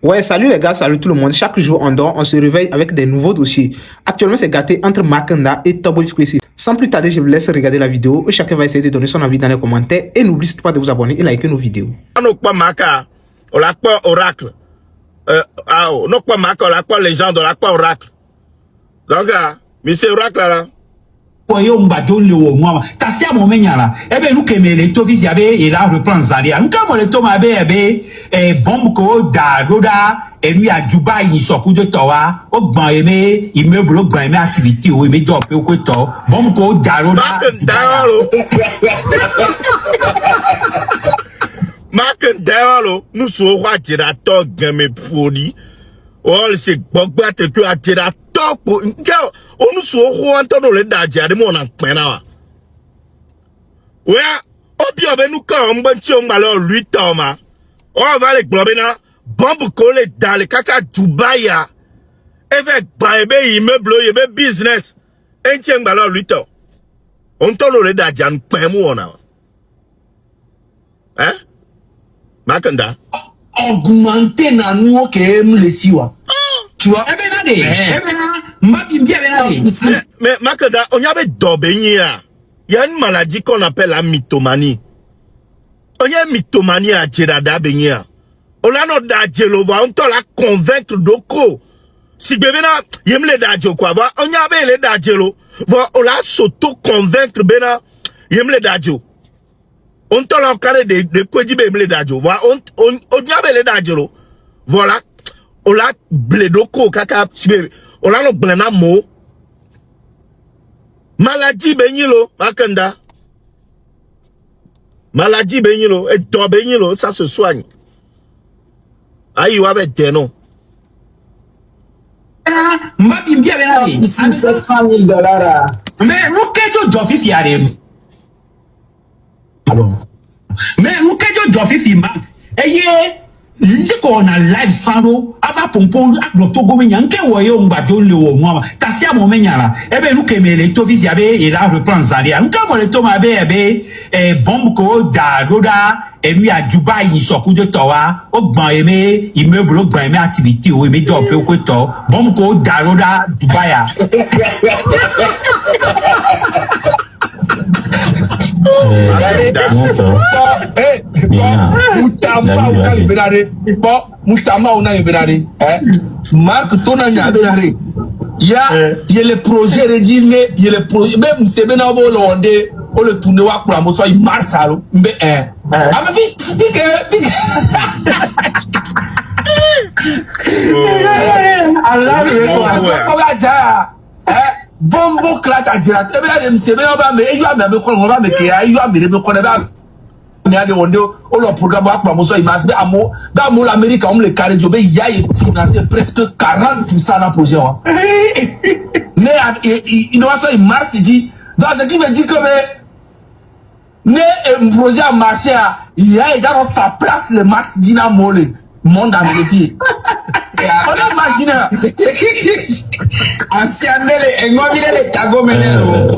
Ouais, salut les gars, salut tout le monde. Chaque jour, on dort, on se réveille avec des nouveaux dossiers. Actuellement, c'est gâté entre Makanda et Top Boy Frequency. Sans plus tarder, je vous laisse regarder la vidéo où chacun va essayer de donner son avis dans les commentaires. Et n'oubliez surtout pas de vous abonner et liker nos vidéos. On n'a pas Maka, on n'a pas Oracle. On n'a pas Maka, on n'a pas Légende, on n'a pas Oracle. Donc, monsieur Oracle là. Yo mbajo le wo moi kasi a momenya la ebe nu kemele to visi abe e la reprend zaria nka mo le to ma be ebe bomb ko da doda e nu ya Dubai ni so ku de to wa o gban eme immeuble o gban eme activity o eme job pe ko to bomb ko da doda Makandalo nous so wa jira to game podi all se gbogba te ko jira to ko onu so ho antono le da jare mo na pena wa we obi obenu ka o mgbe nti o ngalo 8 ans ma o va le globe na bombe ko le dale kaka Dubai ya eve gba ebe immeuble ebe business enti ngalo 8 ans on tono le da jan pen mo ona Makanda augmenter na nous que me le siwa. Tu vois ebe na de ebe na mbabi mbia ebe na de mais Makanda on y avait dobeni ya. Il y a une maladie qu'on appelle la mythomanie. On y a une mythomanie à Djerada Benya. On a notre dadjelova, on t'a la convaincre d'oko. Si bébé na, yem le dadjo quoi, va, on y avait le dadjelo. Va, on l'a s'auto-convaincre bena, yem le dadjo. On t'a l'encadré de quoi dit bébé le dadjo. Va, on y avait le dadjelo. Voilà. On l'a blédoko, kaka, si bébé. On a notre blena mo. Maladie benyilo, Makanda. Maladie benyilo, et do benyilo, ça se soigne. Aïe, ou avec des noms. mbabi mbia ebe na de Ici $700,000. mais nous kejo jofi fiare alors mais nous kejo jofi fi ma eye ndiko na live sando ava pompo agbo to gomenya nke wo yo mbajo le wo mo kasi a momenya la ebe nu kemele to visi abe e la reprend zaria nka mo le to ma be ebe bomb ko da doda e nu ya Dubai ni so ku de to wa o gban eme immeuble o gban eme activity o eme job pe ko to bomb ko da doda Dubai ya Moutama on a libéré. Marc Tona libéré. Il y a le projet régime, il y a le projet même c'est bien avant le on le tourner wa pour amoso il mars alo mais avec vite Allah bombo klata jira tebe ya dem sebe oba me eju ame ko oba me ke ayu ame me ko ne ba me ade wonde o lo programme akpa mo so imas be amo da mo l'Amérique on le carré jobe ya y financer presque 40% dans projet mais il doit ça il marche dit donc ce qui veut dire que mais un projet a marché il y a dans sa place le max dynamo le monde américain on a imaginé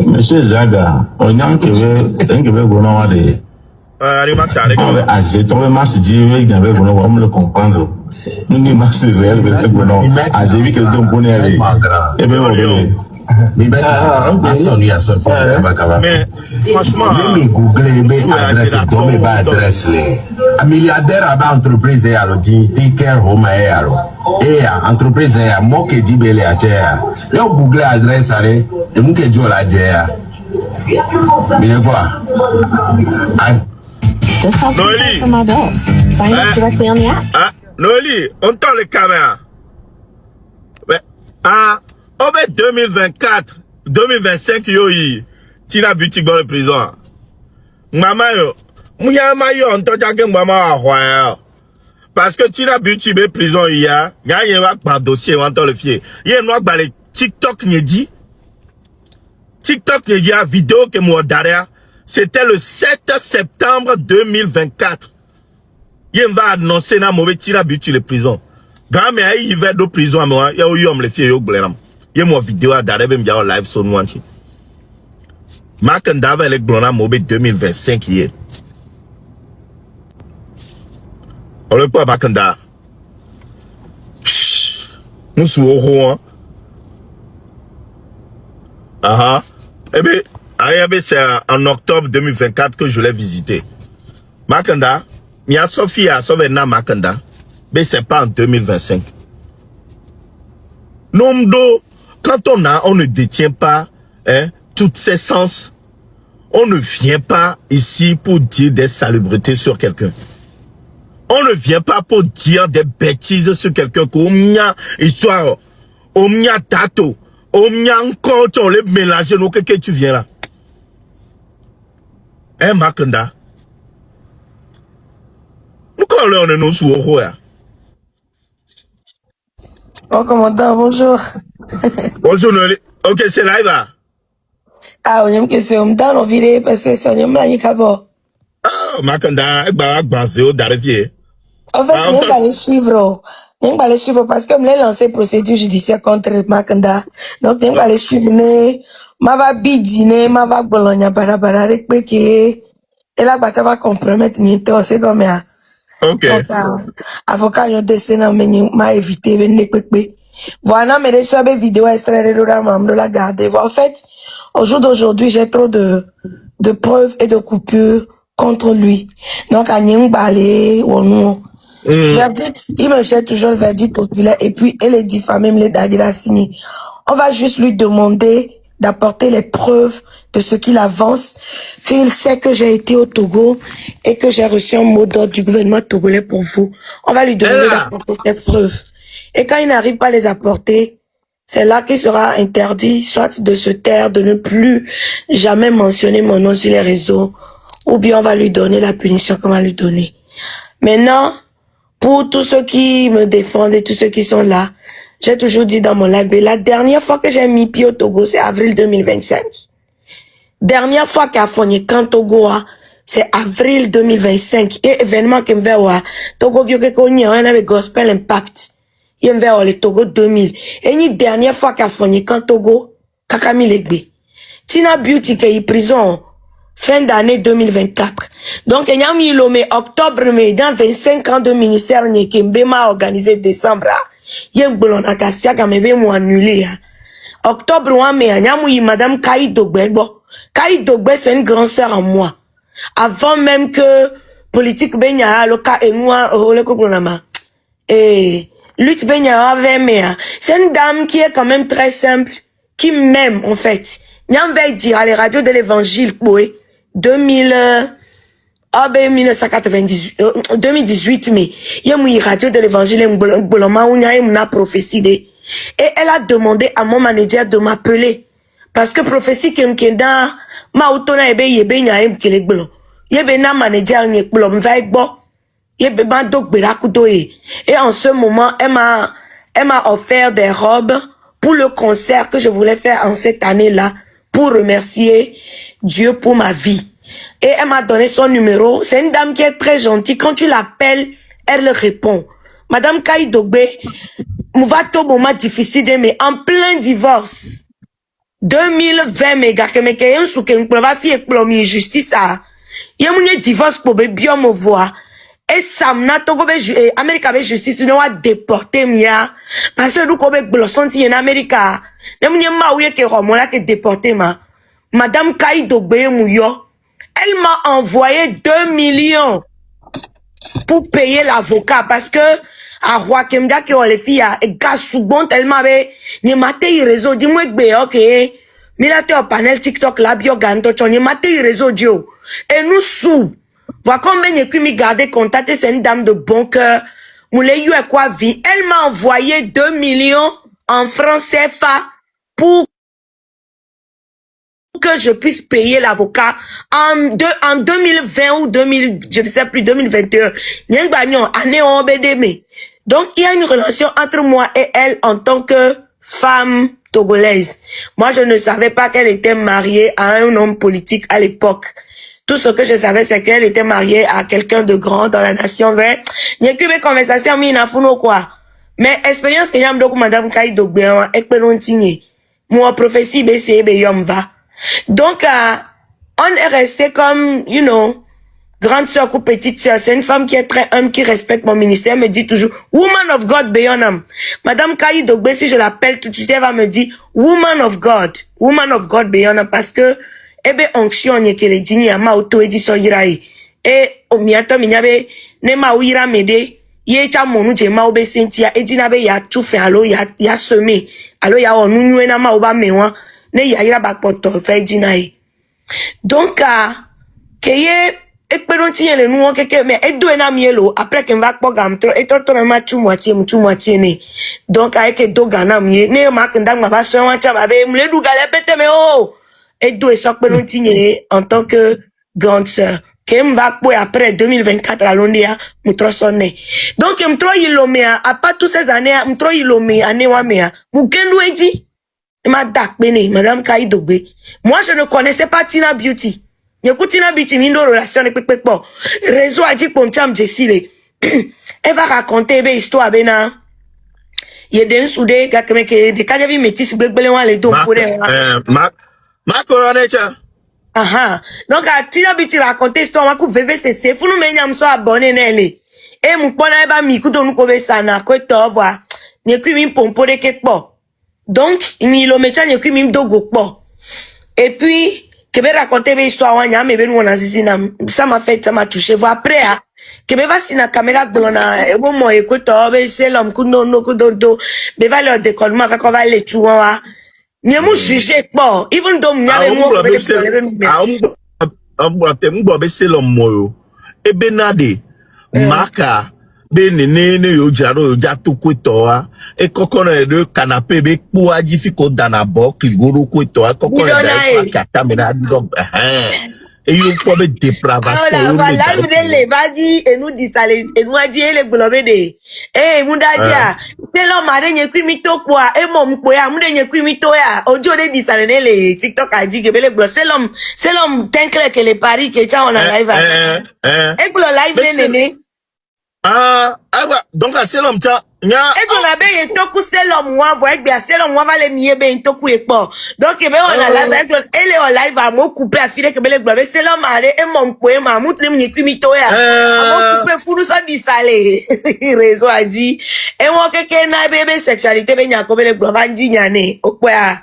Monsieur Zaga, on a un kebe gouvernement de. Azé, ton masse dit, il y avait gouvernement, on le comprendre. Nous n'y masse réel, le gouvernement. Azé, vu que le don bonnet allait. Eh bien, Mais franchement, adresse un milliardaire a entreprise et alors dit care home et alors et entreprise et moi qui dit belle à terre là Google adresse allez et moi qui dis la terre mais quoi Noélie, for my bills. Sign up directly on the app. Noélie, on tend les caméras. On va 2024, 2025 yo yi, tina boutique dans le prison. Maman yo, mouya mayo on t'a dit que maman a roi. Parce que tina boutique dans prison y a, gagne wa par dossier on t'a le fier. Yé noa ba le TikTok n'y dit. TikTok n'y dit a vidéo que moi derrière, c'était le 7 septembre 2024. Yé va annoncer na mauvais tina boutique de prison. Grand mais il va de prison à moi, y'a eu homme le fier yo blenam. Y'a mon vidéo à d'arrêt même en live sur nous. Makanda avec les glona mobile 2025 hier. On le peut Makanda. Nous sommes Eh bien, c'est en octobre 2024 que je l'ai visité. Makanda, Mia Sophia, Sovena Makanda, mais c'est pas en 2025. Nomdo, quand on ne détient pas toutes ses sens, on ne vient pas ici pour dire des salubrités sur quelqu'un. On ne vient pas pour dire des bêtises sur quelqu'un. Omnia histoire, omnia tato, omnia encore, on les mélanger, nous, que tu viens là. Hein, Makanda? Nous, quand on est nous sous au Bon, commandant, bonjour. Bonjour, Noël. Ok, c'est live là. Ah, on aime que c'est un temps, on vire, parce que c'est un homme là, il est bon. Ah, Makanda, c'est d'arriver. En fait, on va les suivre. On va les suivre parce que je l'ai lancé procédure judiciaire contre Makanda. Donc, on va les suivre. Ma va bidiner, ma va bologna, barabara, rekpeke. Et là, bah, va compromettre, c'est comme ça. Ok. Donc, avocat, yon décès, m'a évité, venez, voilà, mais les soirées vidéo extraire de la garder. En fait, au jour d'aujourd'hui, j'ai trop de preuves et de coupures contre lui. Donc, à Nyingbalé, ou non. Verdict, il me jette toujours le verdict populaire et puis, elle est diffamée, il a signé. On va juste lui demander d'apporter les preuves de ce qu'il avance, qu'il sait que j'ai été au Togo et que j'ai reçu un mot d'ordre du gouvernement togolais pour vous. On va lui demander d'apporter ces preuves. Et quand il n'arrive pas à les apporter, c'est là qu'il sera interdit, soit de se taire, de ne plus jamais mentionner mon nom sur les réseaux, ou bien on va lui donner la punition qu'on va lui donner. Maintenant, pour tous ceux qui me défendent et tous ceux qui sont là, j'ai toujours dit dans mon live, la dernière fois que j'ai mis pied au Togo, c'est avril 2025. Dernière fois qu'à Fogné, quand Togo, c'est avril 2025. Et événement qui me fait, Togo vieux que connaît, on avait Gospel Impact. Il me fait, le Togo 2000. Et ni dernière fois qu'à Fogné, quand Togo, Kakami Legbe. Tina Beauty qui est prison, fin d'année 2024. Donc, il y a mis le octobre, mais dans 25 ans de ministère, qui m'a organisé décembre, il y a un bolon à Kassia, qui m'a annulé. Octobre, mais il y a mis madame Kai Dogbe. Kai Dogbe, c'est une grande sœur en moi. Avant même que politique Benya, le cas et moi, le gouvernement. Et, lutte Benya avec moi. C'est une dame qui est quand même très simple, qui m'aime, en fait. N'yam veille dire à les radios de l'évangile, 2018, mais il y a une radio de l'évangile, où il a prophétie. Et elle a demandé à mon manager de m'appeler. Parce que prophétie qui est dans ma autona ebe yebe nyaim kele gbolo. Yebe na manager nye gbolo mva egbo. Yebe ma dok berakudo e. Et en ce moment, elle m'a offert des robes pour le concert que je voulais faire en cette année-là pour remercier Dieu pour ma vie. Et elle m'a donné son numéro. C'est une dame qui est très gentille. Quand tu l'appelles, elle répond. Madame Kai Dogbe, mouvato moment difficile, mais en plein divorce. 2020, méga, que me kayen sou ke m'plova fi ekplomi justice a. Yé mounye divorce pour be bio mo voix. Et samna togo be Amerika be justice ne wa déporter mia. Parce que nous ko be blosson ti en Amerika. Ne mounye ma ouye ke romo la ke déporter ma. Madame Kai Dogbe mouyo. Elle m'a envoyé 2 millions pour payer l'avocat parce que à roi kemda que les filles et gars souvent tellement be ni maté réseau dis-moi que OK milate au panel TikTok la bio ganto ni maté réseau dio et nous sous voit combien ni mi garder contact c'est une dame de bon cœur moulé you à quoi vie elle m'a envoyé 2 millions en francs CFA pour que je puisse payer l'avocat en 2020 ou 2000, je ne sais plus, 2021. Donc, il y a une relation entre moi et elle en tant que femme togolaise. Moi, je ne savais pas qu'elle était mariée à un homme politique à l'époque. Tout ce que je savais, c'est qu'elle était mariée à quelqu'un de grand dans la nation verte. Il n'y a que mes conversations, quoi. Mais expérience que j'ai donc madame Kai Dogbe, moi, prophétie, BCB, yom va. Donc, on est resté comme, you know, grande sœur ou petite sœur, c'est une femme qui est très humble, qui respecte mon ministère, me dit toujours, woman of God, Beyonam. Madame Kayi Dogbe, si je l'appelle tout de suite, elle va me dire, woman of God, Beyonam, parce que, ebe onction, nye ke le dini, ama auto edi so yirae. Et, omiato, minyabe, ne ma ou yira mede, ye cha monu je ma obe sentia, edina be ya tout fait, alo ya semé, alo ya onunwe na ma oba mewa, ne ya yira bakpoto, fe dinae. Donc, keye, ekperonti le nou keke mais edo na mielo après que va pogam tro et to na ma tu moitié ne donc avec do gana mie ne ma kenda ma ba so wan cha ba be mle du gale pete me oh edo e so peronti en tant que grande sœur que va pour après 2024 à Londia mutro sonne donc mutro yilomea après toutes ces années mutro yilomea ane wa mea mukenu edi ma dak bene madame Kayi Dogbe. Moi je ne connaissais pas Tina Beauty. Tina Beauty mindo relation avec po. Réseau a dit pour m'tiam Jessile. Elle va raconter une histoire bena. Yeden soudé ga kemeke de kaja vi métis gbegbele wan le don pour ma coronacha. Aha. Donc Tina Beauty raconter histoire ma ku VVCC fu nou me nyam so abonné nele. E mu pona e ba mi ku to nu ko be sana ko to voir. Nye ku mi pompo de kekpo. Donc, il lo mecha nye ku mi dogo po. Et puis Kebe raconter mes histoires wanya me benu wana zizina ça m'a touché voir après que me va si na caméra glona e bon mo écoute be c'est l'homme kundo no kudo be va le décollement quand va le tuwa nye mu juger pas even though m'nyale mo mbo be c'est l'homme mo e benade maka be ne yo jaro yo jatu kwetoa e kokona de canapé be po aji fiko dana bo kligoro kwetoa kokona da fa kamera do e yo ko be depravation la live de le badi e nous dit ça et nous a dit le globé de munda dia c'est l'homme a renye kwimi to kwa e mom ko ya munda nye kwimi to ya ojo de dit ça le TikTok a dit que le glo c'est l'homme t'enclé que les paris que tu on a live e glo live de nene. Donc c'est l'homme ça nya e ko na be ye toku c'est l'homme wa vo egbe c'est l'homme wa va le nier be toku e po donc e be on a live ele on live a mo couper a file que be le gbe c'est l'homme are e mon po e ma mut le mi kwimi to ya mo couper furu so di sale réseau a dit e won keke na bebe sexualité be nya ko be le gbe va ndi nya ne opo a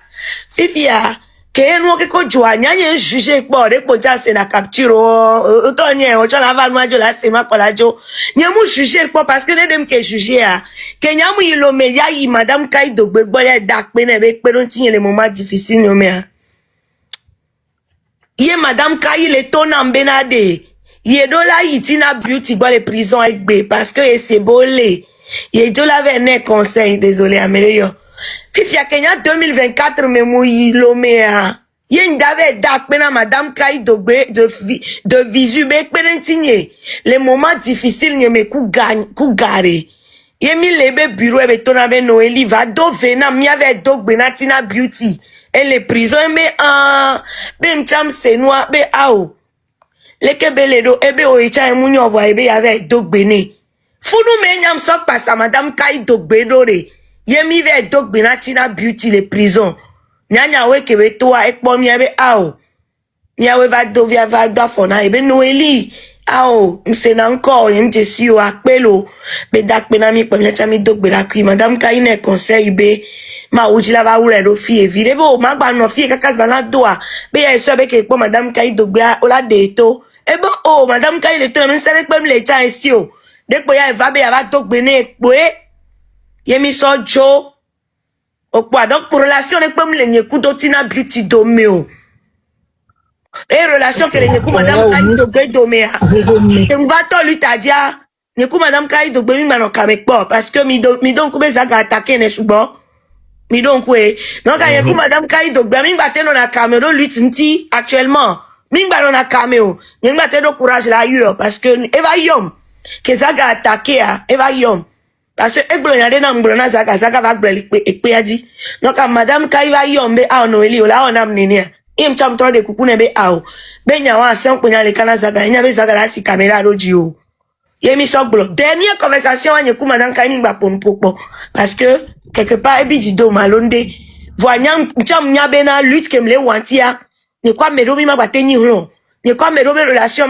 fifia que nous que ko joa nya nya juger po de ko ja se na capture o to nya o cha la va no la se ma kola jo nya mu juger po parce que ne dem ke juger a que nya mu yilo me ya yi madame Kayi Dogbe gbo le dak pe ne be pe don ti le moment difficile no me a ye madame Kayi le tona mbenade ye do la yi Tina Beauty gbo le prison egbe parce que c'est bolé ye do la ve ne conseil désolé améliore Fifia Kenya 2024 me mouyi lomea. Yen d'ave dak pena madame Kayi Dogbe de visu be penentinye. Les moments difficiles nye me kou gare. Yen mi lebe bureau ebe tona be Noeli va do vena mi ave Dogbe na Tina Beauty. Et les prisons be mcham senwa be ao. Leke bele do ebe oicha emunyo vo ebe ave Dogbe ne. Funu me nyam sok pasa madame Kayi Dogbe dore. Yemi ve Dogbe na Tina Beauty les prisons. Nyanya we kebe toa ekpo mi ebe ao. Miawe va do via va do fona ebe Noeli. Ao, mse na encore yem Jessi o akpelo. Be dak pena mi pamia chami Dogbe la kui madame Kayi ne conseil be ma uji la va ule do fie vide bo ma gba no fie kaka zana doa. Be ya so be ke ekpo madame Kayi Dogbe o la de to. Ebo oh madame Kayi le to men sele pem le cha esi o. Dekpo ya va be ya va Dogbe ne ekpo Yemi so jo okwa donc pour relation avec comme les kudo Tina Beauty domeo et relation que les ku madame Kayi Dogbe domea et on va to lui ta dia ku madame Kayi Dogbe mi mano kamekpo parce que mi don ku be zaga attaquer ne subo mi don ku donc ku madame Kayi Dogbe mi batte no na caméra lui tinti actuellement mi ba no na caméra mi batte do courage la yo parce que eva yom que zaga attaquer eva yom parce que eglo nyade na mbolo na zaga va gbele ekpe aji donc madame Kayi va yombe a Noeli ola ona mnenia im cham tro de kuku ne be awo be nya wa sen kunya le kana zaga nya be zaga la si camera roji o yemi so gbolo dernière conversation anye ku madame Kayi ngba pompopo parce que quelque part ebi di do malonde voyant cham nya be na lutte que me le wantia ne kwa me do mi ma bateni hlo Et comme mes relations,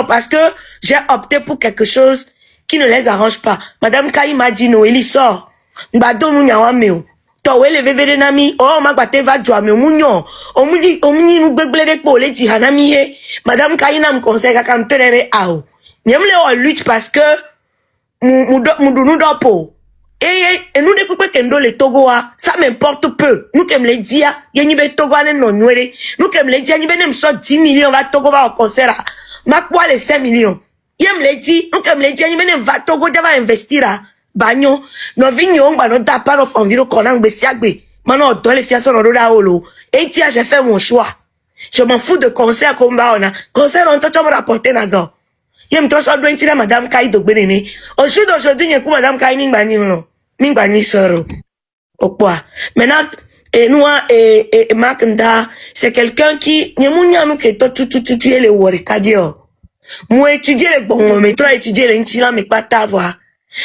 parce que j'ai opté pour quelque chose qui ne les arrange pas. Madame Kaï m'a dit, Noélie, sort. Mbado mounyawa meo. Towe le vevere nami, oh, ma bate va joa me mounyo. Omuni nou gbeglere po le ti hanami he. Madame Kaï na m'conseille kaka m'tenere ao. Nyemle on lutte parce que, nous dopo. Et nous découpons kendo le Togo ça m'importe peu. Nous comme les dia, yeni be Togo ne non nwere. Nous comme les dia, ni be nem so 10 millions va Togo va au concert. Ma quoi les 5 millions. Yem le di, nous comme les dia, ni be nem va Togo va investir à bagno. No vignon ba no da part of environ konan be siagbe. Maintenant dans les fiasso no da holo. Et tia j'ai fait mon choix. Je m'en fous de concert comme ba on a. Concert on te rapporter na go. Yem to so do intira madame Kaï Dogbenene. Aujourd'hui n'y a madame Kaï Ningbani non. Ningbani soro. Au quoi? Maintenant nous et Makanda, c'est quelqu'un qui n'y a nous que tu es le warikadio. Moi étudier les bons mais toi étudier les intila mais pas ta voix.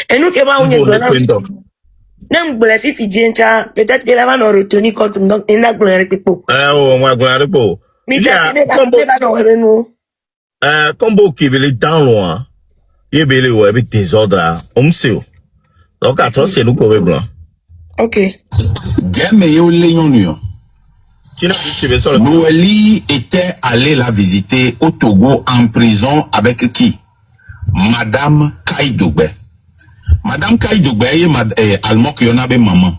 Et nous que va on est non le fifi diencha peut-être qu'elle va nous retenir compte donc il n'a pas répondu. Oh moi repo. Mais nous combo qui veut dans loin. Il veut le ouais désordre. On sait. Donc à toi c'est nous qu'on veut blanc. OK. Noélie était allé la visiter au Togo en prison avec qui? Madame Kaï Dogbe. Madame Kaï Dogbe est allemand qui en avait maman.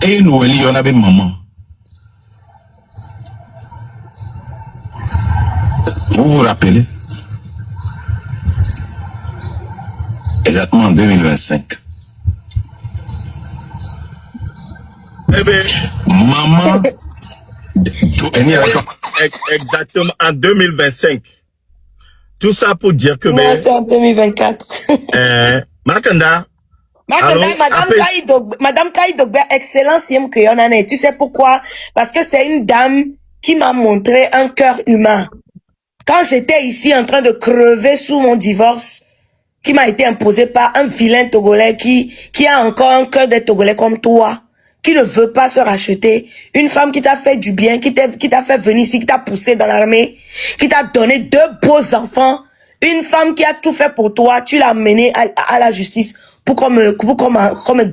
Et Noélie en avait maman. Vous vous rappelez? Exactement en 2025. Eh bien, maman. Exactement en 2025. Tout ça pour dire que... Non, c'est en 2024. Makanda. Madame Kaï Dogbe, excellence, tu sais pourquoi? Parce que c'est une dame qui m'a montré un cœur humain. Quand j'étais ici en train de crever sous mon divorce, qui m'a été imposé par un vilain Togolais qui a encore un cœur de Togolais comme toi, qui ne veut pas se racheter, une femme qui t'a fait du bien, qui t'a fait venir ici, qui t'a poussé dans l'armée, qui t'a donné 2 beaux enfants, une femme qui a tout fait pour toi, tu l'as menée à la justice pour qu'on me